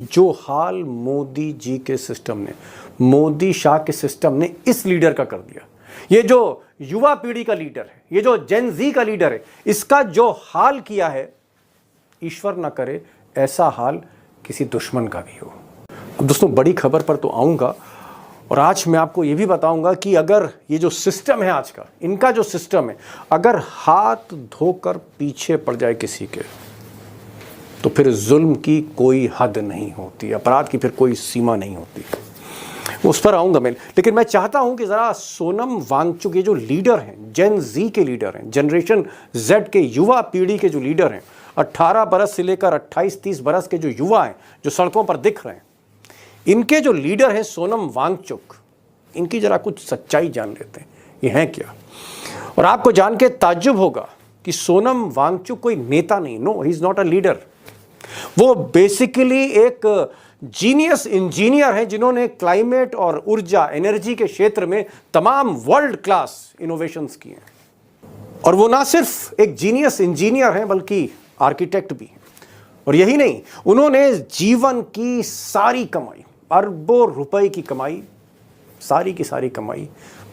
जो हाल मोदी जी के सिस्टम ने, मोदी शाह के सिस्टम ने इस लीडर का कर दिया, ये जो युवा पीढ़ी का लीडर है, ये जो जेन जी का लीडर है, इसका जो हाल किया है, ईश्वर ना करे ऐसा हाल किसी दुश्मन का भी हो। अब दोस्तों बड़ी खबर पर तो आऊंगा और आज मैं आपको ये भी बताऊंगा कि अगर ये जो सिस्टम है आज का, इनका जो सिस्टम है, अगर हाथ धोकर पीछे पड़ जाए किसी के, तो फिर जुल्म की कोई हद नहीं होती, अपराध की फिर कोई सीमा नहीं होती। उस पर आऊंगा मैं, लेकिन मैं चाहता हूं कि जरा सोनम वांगचुक, ये जो लीडर हैं, जेन जी के लीडर हैं, जनरेशन जेड के युवा पीढ़ी के जो लीडर हैं, 18 बरस से लेकर 28-30 बरस के जो युवा हैं, जो सड़कों पर दिख रहे हैं, इनके जो लीडर हैं सोनम वांगचुक, इनकी जरा कुछ सच्चाई जान लेते हैं, ये हैं क्या। और आपको जान के ताज्जुब होगा कि सोनम वांगचुक कोई नेता नहीं, no, he is not a leader. वो बेसिकली एक जीनियस इंजीनियर है जिन्होंने क्लाइमेट और ऊर्जा, एनर्जी के क्षेत्र में तमाम वर्ल्ड क्लास इनोवेशंस किए हैं। और वो ना सिर्फ एक जीनियस इंजीनियर हैं बल्कि आर्किटेक्ट भी हैं। और यही नहीं, उन्होंने जीवन की सारी कमाई, अरबों रुपए की कमाई, सारी की सारी कमाई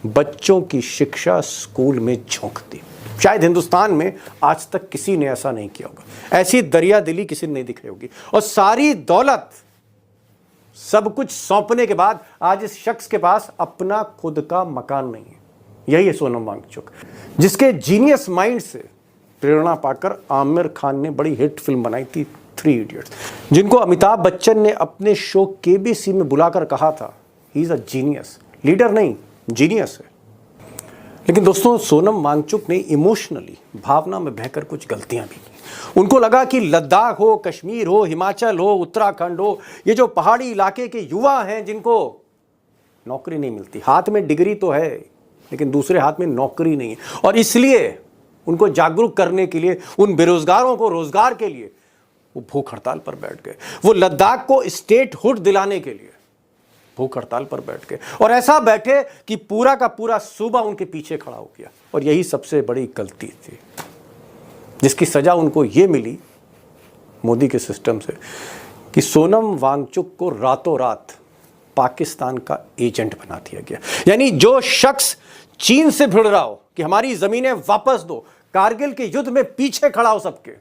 बच्चों की शिक्षा स्कूल में झोंक दी। शायद हिंदुस्तान में आज तक किसी ने ऐसा नहीं किया होगा, ऐसी दरिया दिली किसी ने नहीं दिखाई होगी। और सारी दौलत, सब कुछ सौंपने के बाद आज इस शख्स के पास अपना खुद का मकान नहीं है। यही है सोनम वांगचुक, जिसके जीनियस माइंड से प्रेरणा पाकर आमिर खान ने बड़ी हिट फिल्म बनाई थी 3 इडियट्स, जिनको अमिताभ बच्चन ने अपने शो केबीसी में बुलाकर कहा था he is a genius, leader नहीं जीनियस है। लेकिन दोस्तों सोनम वांगचुक ने इमोशनली, भावना में बहकर कुछ गलतियां भी की। उनको लगा कि लद्दाख हो, कश्मीर हो, हिमाचल हो, उत्तराखंड हो, ये जो पहाड़ी इलाके के युवा हैं जिनको नौकरी नहीं मिलती, हाथ में डिग्री तो है लेकिन दूसरे हाथ में नौकरी नहीं है, और इसलिए उनको जागरूक करने के लिए, उन बेरोजगारों को रोजगार के लिए वो भूख हड़ताल पर बैठ गए। वो लद्दाख को स्टेटहुड दिलाने के लिए भूख हड़ताल पर बैठ गए, और ऐसा बैठे कि पूरा का पूरा सूबा उनके पीछे खड़ा हो गया। और यही सबसे बड़ी गलती थी, जिसकी सजा उनको ये मिली मोदी के सिस्टम से, कि सोनम वांगचुक को रातों रात पाकिस्तान का एजेंट बना दिया गया। यानी जो शख्स चीन से भिड़ रहा हो कि हमारी जमीनें वापस दो, कारगिल के युद्ध में पीछे खड़ा हो सबके,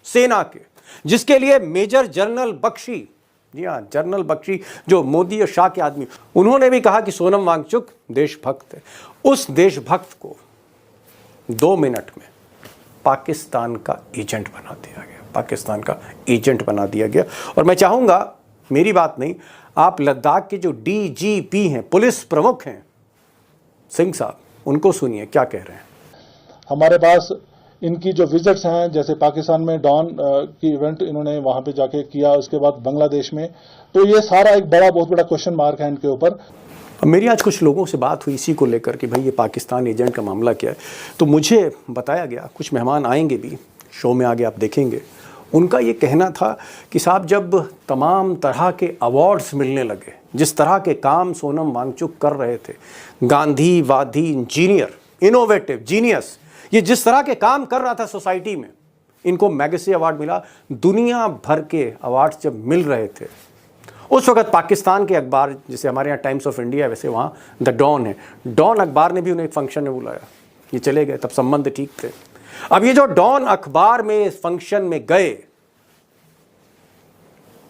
सेना के, जिसके लिए मेजर जनरल बख्शी, जी हाँ जनरल बख्शी, जो मोदी और शाह के आदमी, उन्होंने भी कहा कि सोनम वांगचुक देशभक्त है। उस देशभक्त को 2 मिनट में पाकिस्तान का एजेंट बना दिया गया, पाकिस्तान का एजेंट बना दिया गया। और मैं चाहूंगा, मेरी बात नहीं, आप लद्दाख के जो डीजीपी हैं, पुलिस प्रमुख हैं, सिंह साहब, उनको सुनिए क्या कह रहे हैं। हमारे पास इनकी जो विजिट्स हैं, जैसे पाकिस्तान में डॉन की इवेंट इन्होंने वहां पे जाके किया, उसके बाद बांग्लादेश में, तो ये सारा एक बहुत बड़ा क्वेश्चन मार्क है इनके ऊपर। मेरी आज कुछ लोगों से बात हुई इसी को लेकर कि भाई ये पाकिस्तान एजेंट का मामला क्या है, तो मुझे बताया गया, कुछ मेहमान आएंगे भी शो में, आगे आप देखेंगे, उनका ये कहना था कि साहब जब तमाम तरह के अवार्ड्स मिलने लगे, जिस तरह के काम सोनम वांगचुक कर रहे थे, गांधीवादी इंजीनियर, इनोवेटिव, जीनियस, ये जिस तरह के काम कर रहा था सोसाइटी में, इनको मैगेसी अवार्ड मिला। दुनिया भर के अवार्ड्स जब मिल रहे थे, उस वक्त पाकिस्तान के अखबार, जैसे हमारे यहाँ टाइम्स ऑफ इंडिया, वैसे वहाँ द डॉन है, डॉन अखबार ने भी उन्हें एक फंक्शन में बुलाया, ये चले गए, तब संबंध ठीक थे। अब ये जो डॉन अखबार में फंक्शन में गए,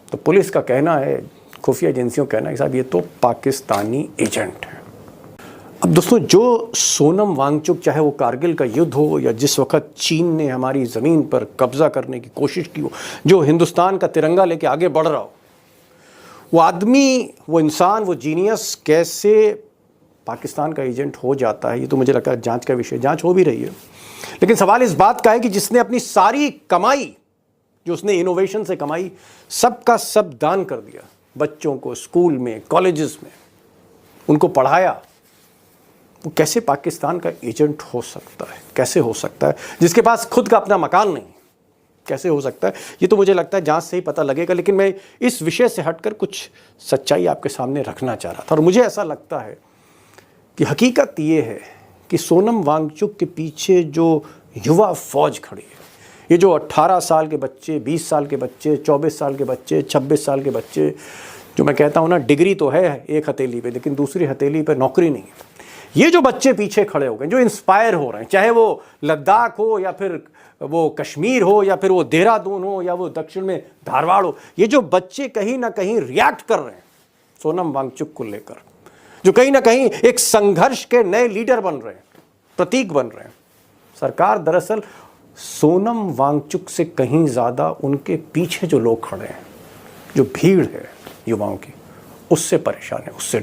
तो पुलिस का कहना है, खुफिया एजेंसियों का कहना है कि साहब ये तो पाकिस्तानी एजेंट है। अब दोस्तों जो सोनम वांगचुक, चाहे वो कारगिल का युद्ध हो या जिस वक्त चीन ने हमारी ज़मीन पर कब्जा करने की कोशिश की हो, जो हिंदुस्तान का तिरंगा लेके आगे बढ़ रहा हो, वो आदमी, वो इंसान, वो जीनियस कैसे पाकिस्तान का एजेंट हो जाता है, ये तो मुझे लगता है जांच का विषय, जांच हो भी रही है। लेकिन सवाल इस बात का है कि जिसने अपनी सारी कमाई, जो उसने इनोवेशन से कमाई, सब का सब दान कर दिया, बच्चों को स्कूल में, कॉलेजेस में उनको पढ़ाया, वो कैसे पाकिस्तान का एजेंट हो सकता है? कैसे हो सकता है? जिसके पास खुद का अपना मकान नहीं, कैसे हो सकता है? ये तो मुझे लगता है जांच से ही पता लगेगा। लेकिन मैं इस विषय से हटकर कुछ सच्चाई आपके सामने रखना चाह रहा था, और मुझे ऐसा लगता है कि हकीकत ये है कि सोनम वांगचुक के पीछे जो युवा फौज खड़ी है, ये जो 18 साल के बच्चे, 20 साल के बच्चे, 24 साल के बच्चे, 26 साल के बच्चे, जो मैं कहता हूँ ना, डिग्री तो है एक हथेली पे, लेकिन दूसरी हथेली पे नौकरी नहीं है। ये जो बच्चे पीछे खड़े हो गए, जो इंस्पायर हो रहे हैं, चाहे वो लद्दाख हो या फिर वो कश्मीर हो या फिर वो देहरादून हो या वो दक्षिण में धारवाड़ हो, ये जो बच्चे कहीं ना कहीं रिएक्ट कर रहे हैं सोनम वांगचुक को लेकर, जो कहीं ना कहीं एक संघर्ष के नए लीडर बन रहे हैं, प्रतीक बन रहे हैं। सरकार दरअसल सोनम वांगचुक से कहीं ज़्यादा उनके पीछे जो लोग खड़े हैं, जो भीड़ है युवाओं की, उससे परेशान है, उससे